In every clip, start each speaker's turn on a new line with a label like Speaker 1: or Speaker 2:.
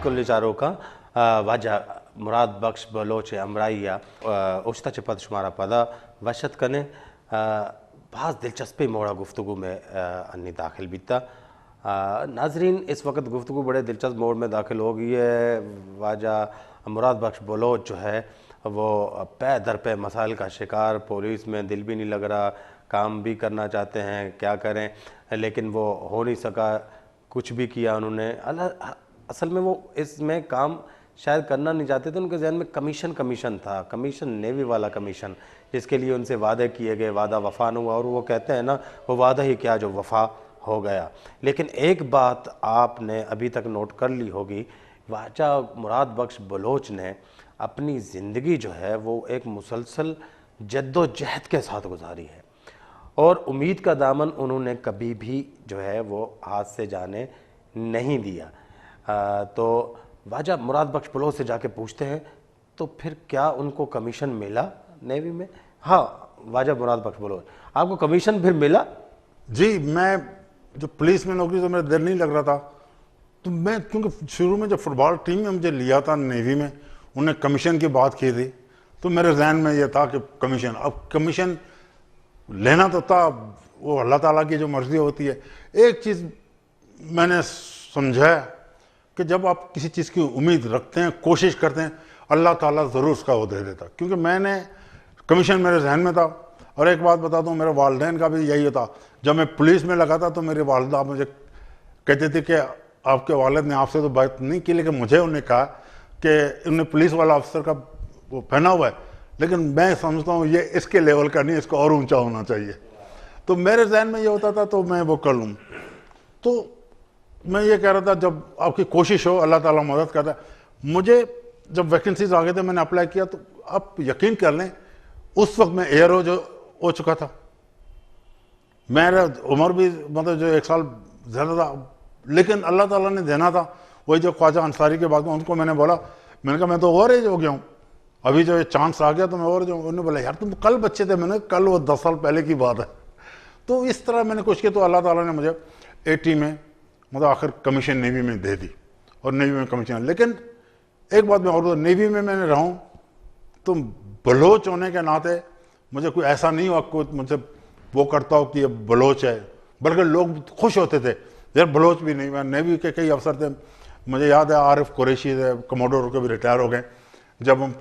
Speaker 1: کل چاروکا وجہ مراد بخش بلوچ امرائیہ اوشتا چپت شمارا پدا وشت کنے بعض دلچسپی موڑا گفتگو میں انی داخل بیتا. ناظرین اس وقت گفتگو بڑے دلچسپ موڑ میں داخل ہو گئی ہے. واجہ مراد بخش بلوچ جو ہے وہ پے در پہ مسائل کا شکار, پولیس میں دل بھی نہیں لگ رہا, کام بھی کرنا چاہتے ہیں, کیا کریں, لیکن وہ ہو نہیں سکا. کچھ بھی کیا انہوں نے, اصل میں وہ اس میں کام شاید کرنا نہیں چاہتے تھے. ان کے ذہن میں کمیشن تھا, کمیشن نیوی والا کمیشن, جس کے لیے ان سے وعدے کیے گئے, وعدہ وفا نہ ہوا. اور وہ کہتے ہیں نا, وہ وعدہ ہی کیا جو وفا ہو گیا. لیکن ایک بات آپ نے ابھی تک نوٹ کر لی ہوگی, واجہ مراد بخش بلوچ نے اپنی زندگی جو ہے وہ ایک مسلسل جد و جہد کے ساتھ گزاری ہے, اور امید کا دامن انہوں نے کبھی بھی جو ہے وہ ہاتھ سے جانے نہیں دیا. تو واجہ مراد بخش بلوچ سے جا کے پوچھتے ہیں تو پھر کیا ان کو کمیشن ملا نیوی میں؟ ہاں واجہ مراد بخش بلوچ, آپ کو کمیشن پھر ملا؟
Speaker 2: جی, میں جو پولیس میں نوکری تو میرا دل نہیں لگ رہا تھا, تو میں کیونکہ شروع میں جب فٹ بال ٹیم میں مجھے لیا تھا نیوی میں, انہوں نے کمیشن کی بات کی تھی, تو میرے ذہن میں یہ تھا کہ کمیشن, اب کمیشن لینا تو تھا, وہ اللہ تعالیٰ کی جو مرضی ہوتی ہے. ایک چیز میں نے سمجھا کہ جب آپ کسی چیز کی امید رکھتے ہیں, کوشش کرتے ہیں, اللہ تعالیٰ ضرور اس کا وہ دے دیتا. کیونکہ میں نے کمیشن میرے ذہن میں تھا. اور ایک بات بتاتا ہوں, میرے والدین کا بھی یہی تھا. جب میں پولیس میں لگا تھا تو میرے والدہ مجھے کہتے تھے کہ آپ کے والد نے آپ سے تو بات نہیں کی, لیکن مجھے انہوں نے کہا کہ انہوں نے پولیس والا افسر کا وہ پہنا ہوا ہے, لیکن میں سمجھتا ہوں یہ اس کے لیول کا نہیں, اس کو اور اونچا ہونا چاہیے. تو میرے ذہن میں یہ ہوتا تھا تو میں وہ کر لوں. تو میں یہ کہہ رہا تھا جب آپ کی کوشش ہو اللہ تعالیٰ مدد کرتا ہے. مجھے جب ویکنسیز آ گئے تھے میں نے اپلائی کیا, تو آپ یقین کر لیں اس وقت میں ایئر ہو چکا تھا. میرا عمر بھی مطلب جو 1 سال زیادہ تھا, لیکن اللہ تعالیٰ نے دینا تھا. وہی جو خواجہ انصاری کے بعد ان کو میں نے بولا, میں نے کہا میں تو اوور ایج ہو گیا ہوں, ابھی جو چانس آ گیا تو میں اور جو, انہوں نے بولا یار تم کل بچے تھے. میں نے کل وہ 10 سال پہلے کی بات ہے. تو اس طرح میں نے کچھ کیا, تو اللہ تعالیٰ نے مجھے 80 میں مطلب آخر کمیشن نیوی میں دے دی, اور نیوی میں کمیشن. لیکن ایک بات میں اور, نیوی میں نے رہا ہوں تو بلوچ ہونے کے ناطے مجھے کوئی ایسا نہیں ہوا کوئی مجھ سے وہ کرتا ہو کہ یہ بلوچ ہے, بلکہ لوگ خوش ہوتے تھے یار بلوچ بھی نہیں. میں نیوی کے کئی افسر تھے, مجھے یاد ہے عارف قریشی تھے, کموڈور کے بھی ریٹائر ہو گئے. جب ہم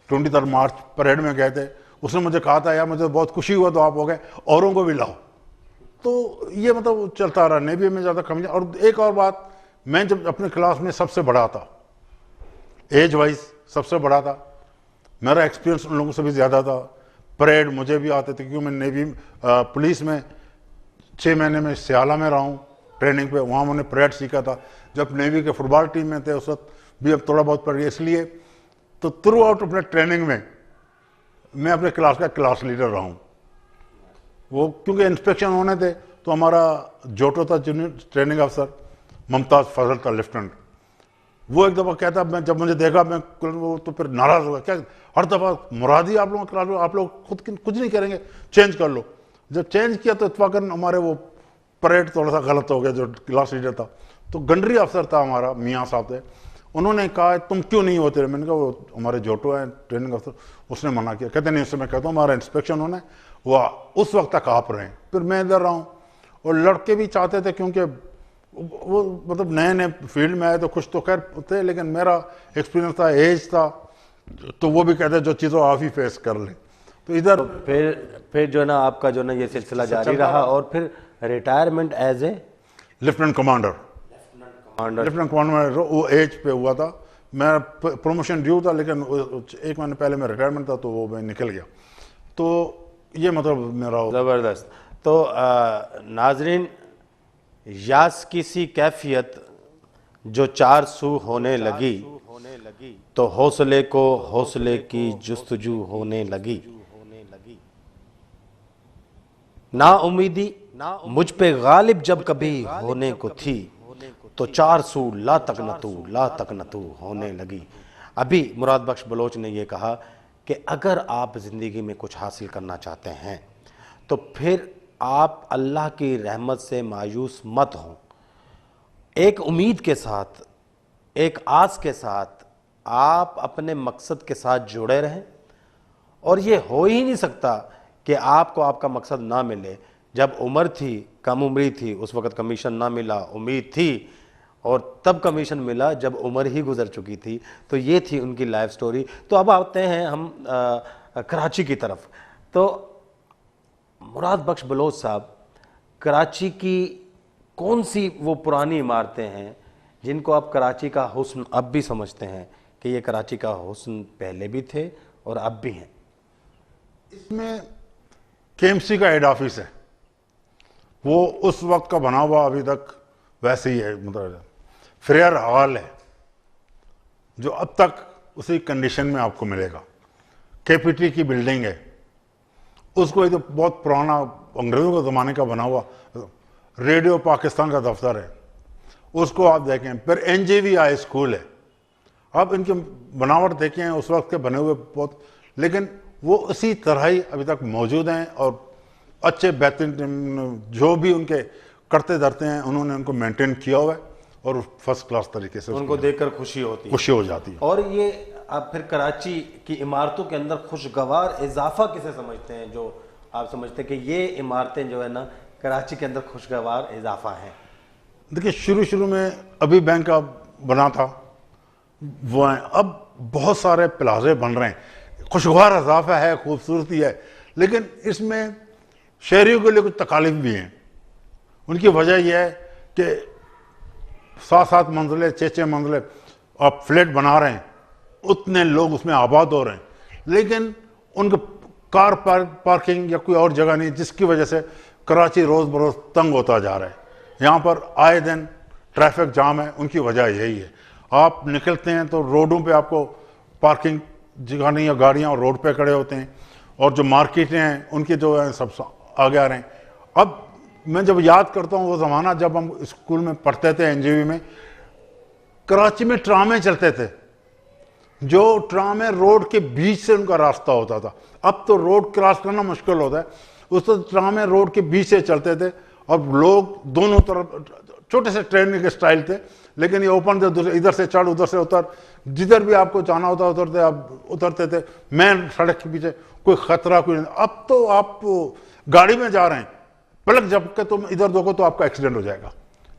Speaker 2: 23 مارچ پریڈ میں گئے تھے, اس نے مجھے کہا تھا یار مجھے بہت خوشی ہوا تو آپ ہو گئے, اوروں کو بھی لاؤ. تو یہ مطلب چلتا رہا نیوی میں زیادہ کم. اور ایک اور بات, میں جب اپنے کلاس میں سب سے بڑا تھا, ایج وائز سب سے بڑا تھا, میرا ایکسپیرینس ان لوگوں سے بھی زیادہ تھا. پریڈ مجھے بھی آتے تھے کیونکہ میں نیوی پولیس میں 6 مہینے میں سیالہ میں رہا ہوں ٹریننگ پہ, وہاں میں نے پریڈ سیکھا تھا. جب نیوی کے فٹ بال ٹیم میں تھے اس وقت بھی اب تھوڑا بہت پڑھ گیا. اس لیے تو تھرو آؤٹ اپنے ٹریننگ میں اپنے کلاس کا کلاس لیڈر رہا ہوں. وہ کیونکہ انسپیکشن ہونے تھے تو ہمارا جوٹو تھا جونیئر ٹریننگ افسر, ممتاز فضل تھا لیفٹنٹ. وہ ایک دفعہ کہتا, میں جب مجھے دیکھا میں وہ تو پھر ناراض ہوا, کیا ہر دفعہ مرادی آپ لوگوں کلاس, آپ لوگ خود کچھ نہیں کریں گے, چینج کر لو. جب چینج کیا تو اتفاقاً ہمارے وہ پریڈ تھوڑا سا غلط ہو گیا. جو کلاس لیڈر تھا تو گنڈری افسر تھا ہمارا, میاں صاحب تھے, انہوں نے کہا تم کیوں نہیں ہوتے. میں نے کہا وہ ہمارے جوٹو ہیں ٹریننگ افسر, اس نے منع کیا. کہتے نہیں, اس سے میں کہتا ہوں ہمارا انسپیکشن ہونا ہے, وہ اس وقت تک آپ رہیں. پھر میں ادھر رہا ہوں, اور لڑکے بھی چاہتے تھے کیونکہ وہ مطلب نئے فیلڈ میں آئے تو کچھ تو خیر تھے, لیکن میرا ایکسپیرینس تھا, ایج تھا, تو وہ بھی کہتے جو چیزوں آپ ہی فیس کر لیں. تو ادھر
Speaker 1: پھر جو ہے نا آپ کا جو ہے نا یہ سلسلہ جاری رہا, اور پھر retirement as a
Speaker 2: lieutenant commander وہ ایج پہ ہوا تھا. میرا پروموشن ڈیو تھا, لیکن 1 مہینے پہلے میں ریٹائرمنٹ تھا تو وہ میں نکل گیا. تو یہ مطلب میرا
Speaker 1: زبردست. تو ناظرین, یاس کی سی کیفیت جو 4 سو ہونے لگی, تو حوصلے کو حوصلے کی جستجو ہونے لگی. نا امیدی مجھ پہ غالب جب کبھی ہونے کو تھی, تو 4 سو لا تقنطو ہونے لگی. ابھی مراد بخش بلوچ نے یہ کہا کہ اگر آپ زندگی میں کچھ حاصل کرنا چاہتے ہیں تو پھر آپ اللہ کی رحمت سے مایوس مت ہوں, ایک امید کے ساتھ ایک آس کے ساتھ آپ اپنے مقصد کے ساتھ جڑے رہیں، اور یہ ہو ہی نہیں سکتا کہ آپ کو آپ کا مقصد نہ ملے. جب عمر تھی، کم عمری تھی، اس وقت کمیشن نہ ملا، امید تھی، اور تب کمیشن ملا جب عمر ہی گزر چکی تھی. تو یہ تھی ان کی لائف سٹوری. تو اب آتے ہیں ہم کراچی کی طرف. تو مراد بخش بلوچ صاحب، کراچی کی کون سی وہ پرانی عمارتیں ہیں جن کو آپ کراچی کا حسن اب بھی سمجھتے ہیں کہ یہ کراچی کا حسن پہلے بھی تھے اور اب بھی ہیں؟
Speaker 2: اس میں کے ایم سی کا ہیڈ آفس ہے، وہ اس وقت کا بنا ہوا ابھی تک ویسے ہی ہے. مطلب فریئر ہال ہے جو اب تک اسی کنڈیشن میں آپ کو ملے گا. کے پی ٹی کی بلڈنگ ہے، اس کو ایک بہت پرانا انگریزوں کے زمانے کا بنا ہوا ریڈیو پاکستان کا دفتر ہے، اس کو آپ دیکھیں. پھر N J we high school ہے. آپ ان کے بناوٹ دیکھیں اس وقت کے بنے ہوئے بہت، لیکن وہ اسی طرح ہی ابھی تک موجود ہیں، اور اچھے بہترین جو بھی ان کے کرتے دھرتے ہیں انہوں نے ان کو مینٹین کیا ہوا ہے، اور فرسٹ کلاس طریقے سے
Speaker 1: ان کو دیکھ کر خوشی ہوتی ہے،
Speaker 2: خوشی ہو جاتی ہے.
Speaker 1: اور یہ آپ پھر کراچی کی عمارتوں کے اندر خوشگوار اضافہ کسے سمجھتے ہیں، جو آپ سمجھتے ہیں کہ یہ عمارتیں جو ہے نا کراچی کے اندر خوشگوار اضافہ ہیں؟
Speaker 2: دیکھیں شروع میں ابھی بینک کا بنا تھا وہ ہیں، اب بہت سارے پلازے بن رہے ہیں. خوشگوار اضافہ ہے، خوبصورتی ہے، لیکن اس میں شہریوں کے لیے کچھ تکالیف بھی ہیں. ان کی وجہ یہ ہے کہ 7 منزلیں 6 منزلیں آپ فلیٹ بنا رہے ہیں، اتنے لوگ اس میں آباد ہو رہے ہیں، لیکن ان کو کار پارکنگ یا کوئی اور جگہ نہیں، جس کی وجہ سے کراچی روز بروز تنگ ہوتا جا رہا ہے. یہاں پر آئے دن ٹریفک جام ہے. ان کی وجہ یہی ہے، آپ نکلتے ہیں تو روڈوں پہ آپ کو پارکنگ جگہ نہیں ہے، گاڑیاں روڈ پہ کھڑے ہوتے ہیں، اور جو مارکیٹیں ہیں ان کے جو ہیں سب آگے آ رہے ہیں. اب میں جب یاد کرتا ہوں وہ زمانہ جب ہم اسکول میں پڑھتے تھے این جی وی میں، کراچی میں ٹرامے چلتے تھے، جو ٹرامے روڈ کے بیچ سے ان کا راستہ ہوتا تھا. اب تو روڈ کراس کرنا مشکل ہوتا ہے، اس وقت ٹرامے روڈ کے بیچ سے چلتے تھے، اور لوگ دونوں طرف چھوٹے سے ٹرین کے سٹائل تھے، لیکن یہ اوپن تھے، ادھر سے چڑھ ادھر سے اتر، جدھر بھی آپ کو جانا ہوتا اترتے آپ اترتے تھے. مین سڑک کے پیچھے کوئی خطرہ کوئی نہیں. اب تو آپ گاڑی میں جا رہے ہیں، پلک جب کہ تم ادھر دیکھو تو آپ کا ایکسیڈنٹ ہو جائے گا.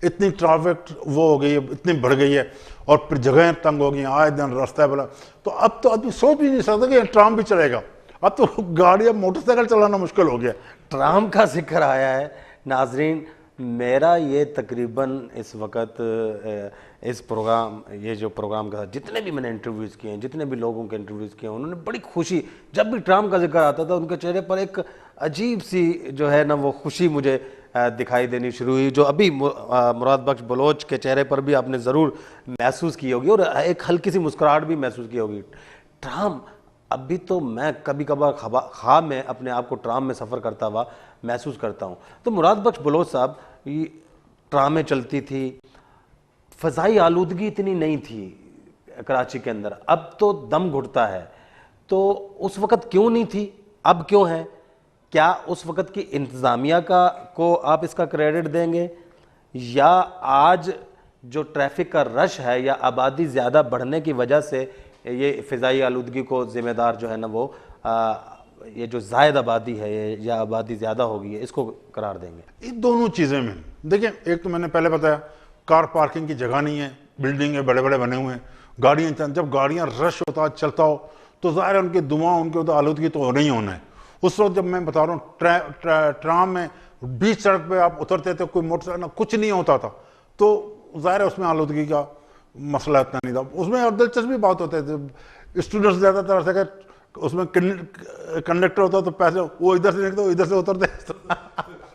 Speaker 2: اتنی ٹریفک وہ ہو گئی ہے، اتنی بڑھ گئی ہے، اور پھر جگہیں تنگ ہو گئی ہیں، آئے دن راستہ بلا. تو اب تو آدمی سوچ بھی نہیں سکتا کہ یہ ٹرام بھی چلے گا. اب تو گاڑی اب موٹر سائیکل چلانا مشکل ہو گیا.
Speaker 1: ٹرام کا ذکر آیا ہے ناظرین، میرا یہ تقریباً اس وقت اس پروگرام، یہ جو پروگرام کا جتنے بھی میں نے انٹرویوز کیے ہیں، جتنے بھی لوگوں کے انٹرویوز کیے ہیں، انہوں نے بڑی خوشی، جب بھی ٹرام کا ذکر آتا تھا ان کے چہرے پر ایک عجیب سی جو ہے نا وہ خوشی مجھے دکھائی دینی شروع ہوئی، جو ابھی مراد بخش بلوچ کے چہرے پر بھی آپ نے ضرور محسوس کی ہوگی، اور ایک ہلکی سی مسکراہٹ بھی محسوس کی ہوگی. ٹرام ابھی تو میں کبھی کبھار خواب میں اپنے آپ کو ٹرام میں سفر کرتا ہوا محسوس کرتا ہوں. تو مراد بخش بلوچ صاحب، یہ ٹرامیں چلتی تھی، فضائی آلودگی اتنی نہیں تھی کراچی کے اندر، اب تو دم گھٹتا ہے. تو اس وقت کیوں نہیں تھی، اب کیوں ہے؟ کیا اس وقت کی انتظامیہ کو آپ اس کا کریڈٹ دیں گے، یا آج جو ٹریفک کا رش ہے یا آبادی زیادہ بڑھنے کی وجہ سے یہ فضائی آلودگی کو ذمہ دار جو ہے نا وہ یہ جو زائد آبادی ہے یا آبادی زیادہ ہوگی ہے، اس کو قرار دیں گے؟
Speaker 2: یہ دونوں چیزیں میں دیکھیں، ایک تو میں نے پہلے بتایا کار پارکنگ کی جگہ نہیں ہے، بلڈنگیں بڑے بڑے بنے ہوئے ہیں، گاڑیاں جب گاڑیاں رش ہوتا چلتا ہو تو ظاہر ہے ان کے دھواں، ان کے آلودگی تو نہیں ہونا ہے. اس وقت جب میں بتا رہا ہوں ٹرام میں بیچ سڑک پہ آپ اترتے تھے، کوئی موٹر سائیکل کچھ نہیں ہوتا تھا، تو ظاہر ہے اس میں آلودگی کا مسئلہ اتنا نہیں تھا. اس میں اور دلچسپی بات ہوتے تھے، اسٹوڈنٹس زیادہ تر سے کہ اس میں کنڈکٹر ہوتا تو پیسے وہ ادھر سے نکلتے وہ ادھر سے اترتے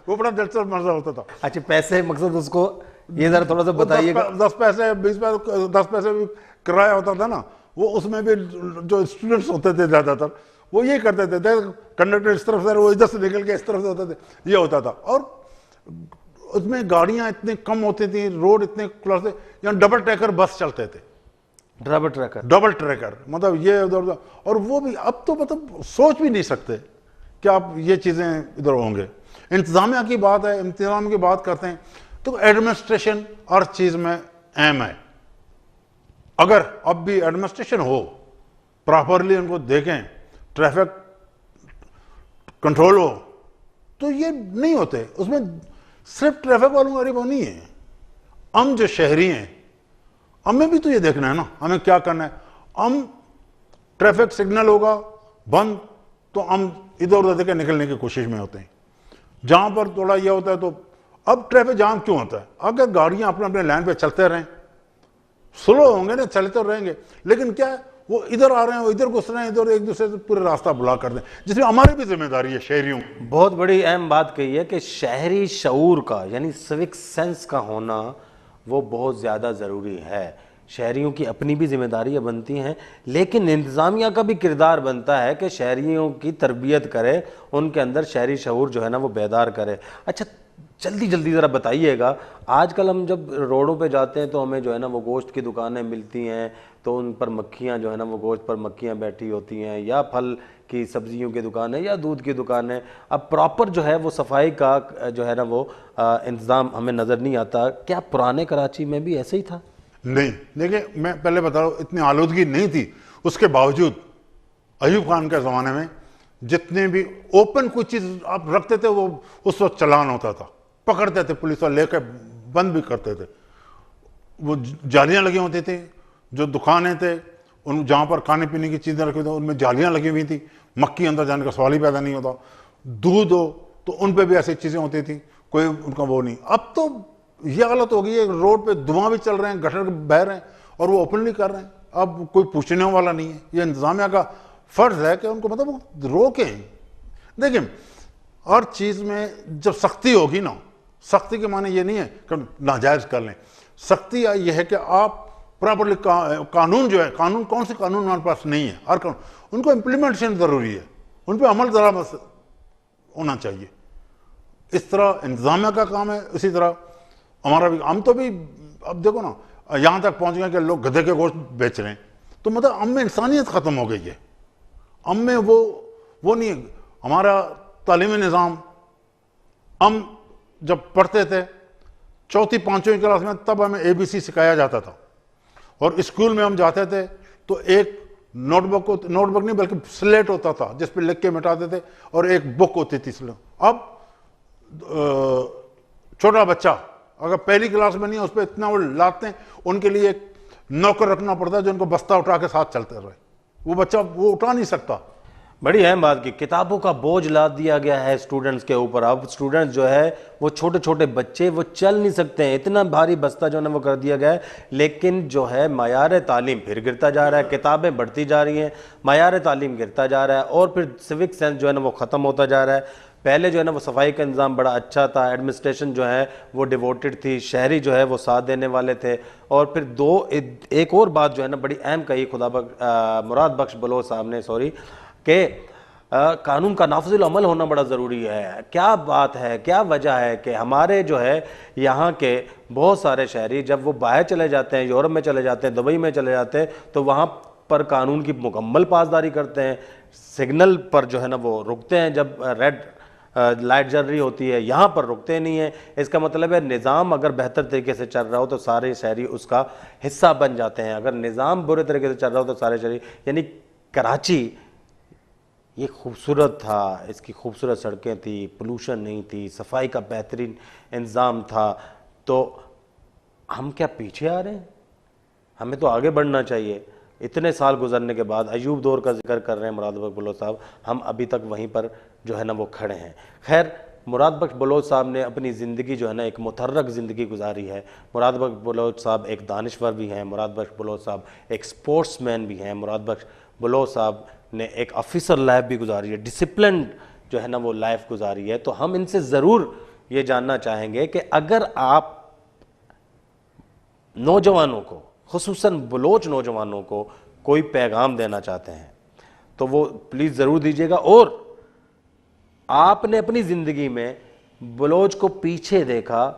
Speaker 2: وہ بڑا دلچسپ منظر ہوتا تھا.
Speaker 1: اچھا، پیسے مقصد اس کو یہ ذرا تھوڑا سا بتائیے.
Speaker 2: 10 پیسے 20 پیسے 10 پیسے بھی کرایہ ہوتا تھا نا، وہ اس میں بھی جو اسٹوڈنٹس ہوتے تھے زیادہ تر وہ یہ کرتے تھے، کنڈکٹر اس طرف سے وہ ادھر سے نکل کے اس طرف سے ہوتے تھے، یہ ہوتا تھا. اور اس میں گاڑیاں اتنی کم ہوتی تھیں، روڈ اتنے کلوز تھے، یہاں ڈبل ٹریکر بس چلتے تھے. ڈبل ٹریکر مطلب یہ ادھر، اور وہ بھی اب تو مطلب سوچ بھی نہیں سکتے کہ آپ یہ چیزیں ادھر ہوں گے. انتظامیہ کی بات ہے، انتظام کی بات کرتے ہیں تو ایڈمنسٹریشن ہر چیز میں اہم ہے. اگر اب بھی ایڈمنسٹریشن ہو, پراپرلی ان کو دیکھیں, ٹریفک کنٹرول ہو, تو یہ نہیں ہوتے. اس میں صرف ٹریفک والوں کا غریب نہیں ہے, ہم جو شہری ہیں ہمیں بھی تو یہ دیکھنا ہے نا, ہمیں کیا کرنا ہے. ہم ٹریفک سگنل ہوگا بند تو ہم ادھر ادھر دیکھ کے نکلنے کی کوشش میں ہوتے ہیں. جہاں پر تھوڑا یہ ہوتا ہے تو اب ٹریفک جام کیوں ہوتا ہے؟ اگر گاڑیاں اپنے اپنے لائن پہ چلتے رہیں, سلو ہوں گے نا, چلتے رہیں گے, لیکن کیا ہے وہ ادھر آ رہے ہیں, وہ ادھر گھس رہے ہیں, ادھر ایک دوسرے سے پورے راستہ بلاک کر دیں, جس میں ہماری بھی ذمہ داری ہے شہریوں.
Speaker 1: بہت بڑی اہم بات کہی ہے کہ شہری شعور کا یعنی سوک سینس کا ہونا وہ بہت زیادہ ضروری ہے. شہریوں کی اپنی بھی ذمہ داریاں بنتی ہیں, لیکن انتظامیہ کا بھی کردار بنتا ہے کہ شہریوں کی تربیت کرے, ان کے اندر شہری شعور جو ہے نا وہ بیدار کرے. اچھا جلدی جلدی ذرا بتائیے گا, آج کل ہم جب روڈوں پہ جاتے ہیں تو ہمیں جو ہے نا وہ گوشت کی دکانیں ملتی ہیں, تو ان پر مکھیاں جو ہے نا وہ گوشت پر مکھیاں بیٹھی ہوتی ہیں, یا پھل کی سبزیوں کی دکانیں یا دودھ کی دکانیں. اب پراپر جو ہے وہ صفائی کا جو ہے نا وہ انتظام ہمیں نظر نہیں آتا. کیا پرانے کراچی میں بھی ایسے ہی تھا؟
Speaker 2: نہیں, دیکھیں میں پہلے بتا رہا ہوں, اتنی آلودگی نہیں تھی. اس کے باوجود ایوب خان کے زمانے میں جتنے بھی اوپن کوئی چیز آپ رکھتے تھے وہ اس وقت چلان ہوتا تھا, پکڑتے تھے پولیس والے, لے کے بند بھی کرتے تھے. وہ جالیاں لگی ہوتی تھیں, جو دکانیں تھے ان جہاں پر کھانے پینے کی چیزیں رکھی ہوئی ان میں جالیاں لگی ہوئی تھیں, مکھی اندر جانے کا سوال ہی پیدا نہیں ہوتا. دودھ ہو تو ان پہ بھی ایسی چیزیں ہوتی تھیں, کوئی ان کا وہ نہیں. اب تو یہ غلط ہو گئی ہے, روڈ پہ دھواں بھی چل رہے ہیں, گٹر بہہ رہے ہیں اور وہ اوپنلی کر رہے ہیں. اب کوئی پوچھنے والا نہیں ہے. یہ انتظامیہ کا فرض ہے کہ ان کو مطلب وہ روکیں. دیکھیں ہر چیز میں جب سختی ہوگی نا, سختی کے معنی یہ نہیں ہے کہ ناجائز کر لیں, سختی یہ ہے کہ آپ پراپرلی قانون جو ہے, قانون کون سے قانون ہمارے پاس نہیں ہے, ہر قانون ان کو امپلیمنٹیشن ضروری ہے, ان پہ عمل ذرا ہونا چاہیے. اس طرح انتظامیہ کا کام ہے, اسی طرح ہمارا بھی. ہم تو بھی اب دیکھو نا یہاں تک پہنچ گئے کہ لوگ گدھے کے گوشت بیچ رہے ہیں, تو مطلب ہم میں انسانیت ختم ہو گئی ہے. ہم میں وہ نہیں ہے. ہمارا تعلیمی نظام, ہم جب پڑھتے تھے چوتھی پانچویں کلاس میں تب ہمیں ABC سکھایا جاتا تھا, اور اسکول میں ہم جاتے تھے تو ایک نوٹ بک نہیں بلکہ سلیٹ ہوتا تھا جس پہ لکھ کے مٹاتے تھے, اور ایک بک ہوتی تھی. اب چھوٹا بچہ اگر پہلی کلاس میں نہیں ہے اس پہ اتنا وہ لاتے ہیں, ان کے لیے ایک نوکر رکھنا پڑتا ہے جو ان کو بستہ اٹھا کے ساتھ چلتے رہے. وہ بچہ وہ اٹھا نہیں سکتا.
Speaker 1: بڑی اہم بات کی, کتابوں کا بوجھ لاد دیا گیا ہے اسٹوڈنٹس کے اوپر. اب اسٹوڈنٹس جو ہے وہ چھوٹے چھوٹے بچے وہ چل نہیں سکتے ہیں, اتنا بھاری بستہ جو ہے وہ کر دیا گیا ہے. لیکن جو ہے معیار تعلیم پھر گرتا جا رہا ہے, کتابیں بڑھتی جا رہی ہیں, معیار تعلیم گرتا جا رہا ہے, اور پھر سوک سینس جو ہے نا وہ ختم ہوتا جا رہا ہے. پہلے جو ہے نا وہ صفائی کا انتظام بڑا اچھا تھا, ایڈمنسٹریشن جو ہے وہ ڈیووٹڈ تھی, شہری جو ہے وہ ساتھ دینے والے تھے. اور پھر ایک اور بات جو ہے نا بڑی اہم کہی مراد بخش بلوچ صاحب نے, کہ قانون کا نافذ العمل ہونا بڑا ضروری ہے. کیا بات ہے, کیا وجہ ہے کہ ہمارے جو ہے یہاں کے بہت سارے شہری جب وہ باہر چلے جاتے ہیں, یورپ میں چلے جاتے ہیں, دبئی میں چلے جاتے ہیں, تو وہاں پر قانون کی مکمل پاسداری کرتے ہیں, سگنل پر جو ہے نا وہ رکتے ہیں جب ریڈ لائٹ جل رہی ہوتی ہے, یہاں پر رکتے نہیں ہیں. اس کا مطلب ہے نظام اگر بہتر طریقے سے چل رہا ہو تو سارے شہری اس کا حصہ بن جاتے ہیں, اگر نظام برے طریقے سے چل رہا ہو تو سارے شہری. یعنی کراچی یہ خوبصورت تھا, اس کی خوبصورت سڑکیں تھیں, پولوشن نہیں تھی, صفائی کا بہترین انتظام تھا. تو ہم کیا پیچھے آ رہے ہیں؟ ہمیں تو آگے بڑھنا چاہیے. اتنے سال گزرنے کے بعد ایوب دور کا ذکر کر رہے ہیں مراد بخش بلوچ صاحب, ہم ابھی تک وہیں پر جو ہے نا وہ کھڑے ہیں. خیر, مراد بخش بلوچ صاحب نے اپنی زندگی جو ہے نا ایک متحرک زندگی گزاری ہے. مراد بخش بلوچ صاحب ایک دانشور بھی ہیں, مراد بخش بلوچ صاحب ایک سپورٹس مین بھی ہیں, مراد بخش بلوچ صاحب نے ایک آفیسر لائف بھی گزاری ہے, ڈسپلنڈ جو ہے نا وہ لائف گزاری ہے. تو ہم ان سے ضرور یہ جاننا چاہیں گے کہ اگر آپ نوجوانوں کو, خصوصاً بلوچ نوجوانوں کو کوئی پیغام دینا چاہتے ہیں تو وہ پلیز ضرور دیجیے گا. اور آپ نے اپنی زندگی میں بلوچ کو پیچھے دیکھا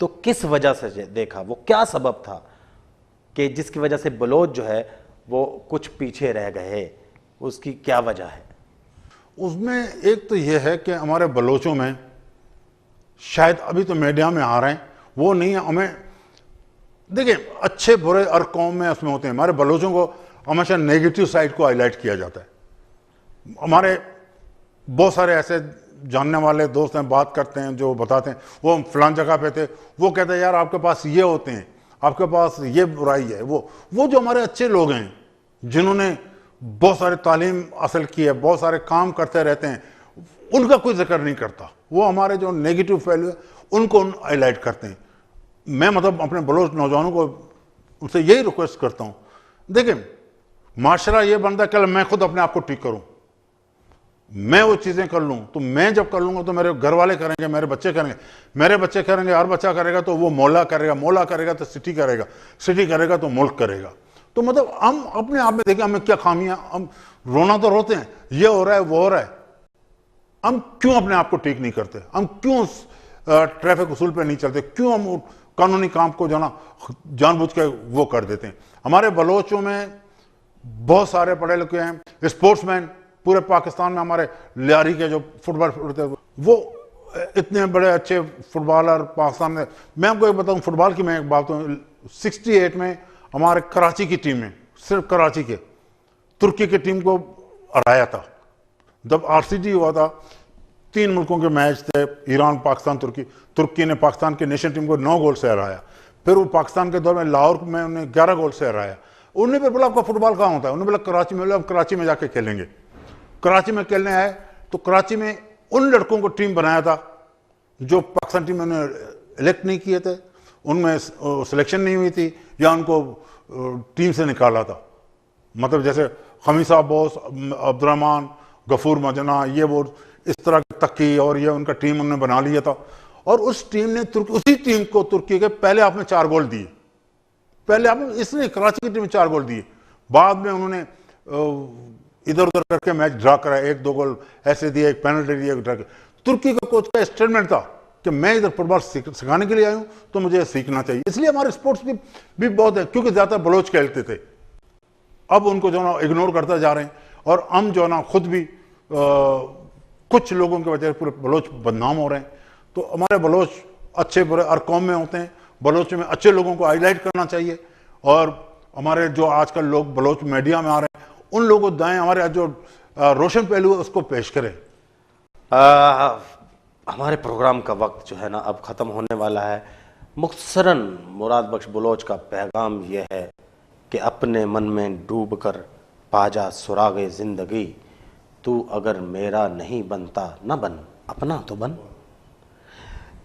Speaker 1: تو کس وجہ سے دیکھا, وہ کیا سبب تھا کہ جس کی وجہ سے بلوچ جو ہے وہ کچھ پیچھے رہ گئے, اس کی کیا وجہ ہے؟
Speaker 2: اس میں ایک تو یہ ہے کہ ہمارے بلوچوں میں شاید ابھی تو میڈیا میں آ رہے ہیں وہ نہیں ہے. ہمیں دیکھیں اچھے برے ہر قوم میں اس میں ہوتے ہیں. ہمارے بلوچوں کو ہمیشہ نیگیٹو سائڈ کو ہائی لائٹ کیا جاتا ہے. ہمارے بہت سارے ایسے جاننے والے دوست ہیں, بات کرتے ہیں, جو بتاتے ہیں وہ فلان جگہ پہ تھے, وہ کہتے ہیں یار آپ کے پاس یہ ہوتے ہیں, آپ کے پاس یہ برائی ہے. وہ جو ہمارے اچھے لوگ ہیں جنہوں نے بہت سارے تعلیم حاصل کی ہے, بہت سارے کام کرتے رہتے ہیں, ان کا کوئی ذکر نہیں کرتا. وہ ہمارے جو نیگیٹو پہلو ہے ان کو ہائی لائٹ کرتے ہیں. میں مطلب اپنے بلوچ نوجوانوں کو ان سے یہی ریکویسٹ کرتا ہوں, دیکھیں معاشرہ یہ بنتا ہے کہ میں خود اپنے آپ کو ٹھیک کروں, میں وہ چیزیں کر لوں, تو میں جب کر لوں گا تو میرے گھر والے کریں گے, میرے بچے کریں گے, میرے بچے کریں گے, ہر بچہ کرے گا تو وہ مولا کرے گا, مولا کرے گا تو سٹی کرے گا, سٹی کرے گا تو ملک کرے گا. تو مطلب ہم اپنے آپ میں دیکھیں ہمیں کیا خامیاں, ہم رونا تو روتے ہیں, یہ ہو رہا ہے وہ ہو رہا ہے, ہم کیوں اپنے آپ کو ٹھیک نہیں کرتے, ہم کیوں ٹریفک اصول پہ نہیں چلتے, کیوں ہم قانونی کام کو جو نا جان بوجھ کے وہ کر دیتے ہیں. ہمارے بلوچوں میں بہت سارے پڑھے لکھے ہیں, اسپورٹس مین پورے پاکستان میں, ہمارے لیاری کے جو فٹ بال کھیلتے ہیں وہ اتنے بڑے اچھے فٹ بالر پاکستان میں. میں آپ کو ایک بتاؤں فٹ بال کی, میں ایک بات ہوں, 68 میں ہمارے کراچی کی ٹیم میں, صرف کراچی کے, ترکی کی ٹیم کو ہرایا تھا. جب RCD ہوا تھا 3 ملکوں کے میچ تھے, ایران, پاکستان, ترکی. ترکی نے پاکستان کی نیشنل ٹیم کو 9 گول سے ہرایا. پھر وہ پاکستان کے دور میں لاہور میں انہیں 11 گول سے ہرایا. انہوں نے پھر بولا آپ کا فٹ بال کہاں ہوتا ہے, انہوں نے بولا کراچی میں. ہم کراچی میں جا کے کھیلیں گے. کراچی میں کھیلنے آئے تو کراچی میں ان لڑکوں کو ٹیم بنایا تھا جو پاکستان ٹیم میں انہیں الیکٹ نہیں کیے تھے, ان میں سلیکشن نہیں ہوئی تھی, یا ان کو ٹیم سے نکالا تھا. مطلب جیسے خمیسہ بوس, عبد الرحمان, غفور مجنا, یہ وہ اس طرح تقی, اور یہ ان کا ٹیم انہوں نے بنا لیا تھا. اور اس ٹیم نے اسی ٹیم کو ترکی کے پہلے ہاف میں 4 گول دیے. پہلے ہاف میں اس نے کراچی کی ٹیم میں 4 گول دیے. بعد میں انہوں نے ادھر ادھر کر کے میچ ڈرا کرا, 1-2 گول ایسے دیے, ایک پینلٹی دی, ایک ڈرا. ترکی کا کوچ کا اسٹیٹمنٹ تھا کہ میں ادھر فٹ بال سکھانے کے لیے آیا ہوں تو مجھے سیکھنا چاہیے. اس لیے ہمارے اسپورٹس بھی بہت ہے, کیونکہ زیادہ بلوچ کھیلتے تھے. اب ان کو جو نا اگنور کرتے جا رہے ہیں, اور ہم جو نا خود بھی کچھ لوگوں کی وجہ سے پورے بلوچ بدنام ہو رہے ہیں. تو ہمارے بلوچ اچھے برے ہر قوم میں ہوتے ہیں, بلوچوں میں اچھے لوگوں کو ہائی لائٹ کرنا چاہیے. اور ہمارے جو آج کل لوگ بلوچ میڈیا میں آ رہے ہیں ان لوگوں کو دائیں, ہمارے جو روشن پہلو ہے اس کو پیش کریں.
Speaker 1: ہمارے پروگرام کا وقت جو ہے نا اب ختم ہونے والا ہے. مختصراً مراد بخش بلوچ کا پیغام یہ ہے کہ اپنے من میں ڈوب کر پا جا سراغ زندگی, تو اگر میرا نہیں بنتا نہ بن, اپنا تو بن.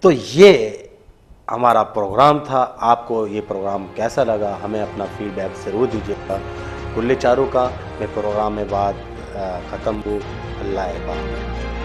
Speaker 1: تو یہ ہمارا پروگرام تھا. آپ کو یہ پروگرام کیسا لگا ہمیں اپنا فیڈ بیک ضرور دیجیے گا. کل چاروں کا میں پروگرام میں بعد ختم ہوں. اللہ احباب.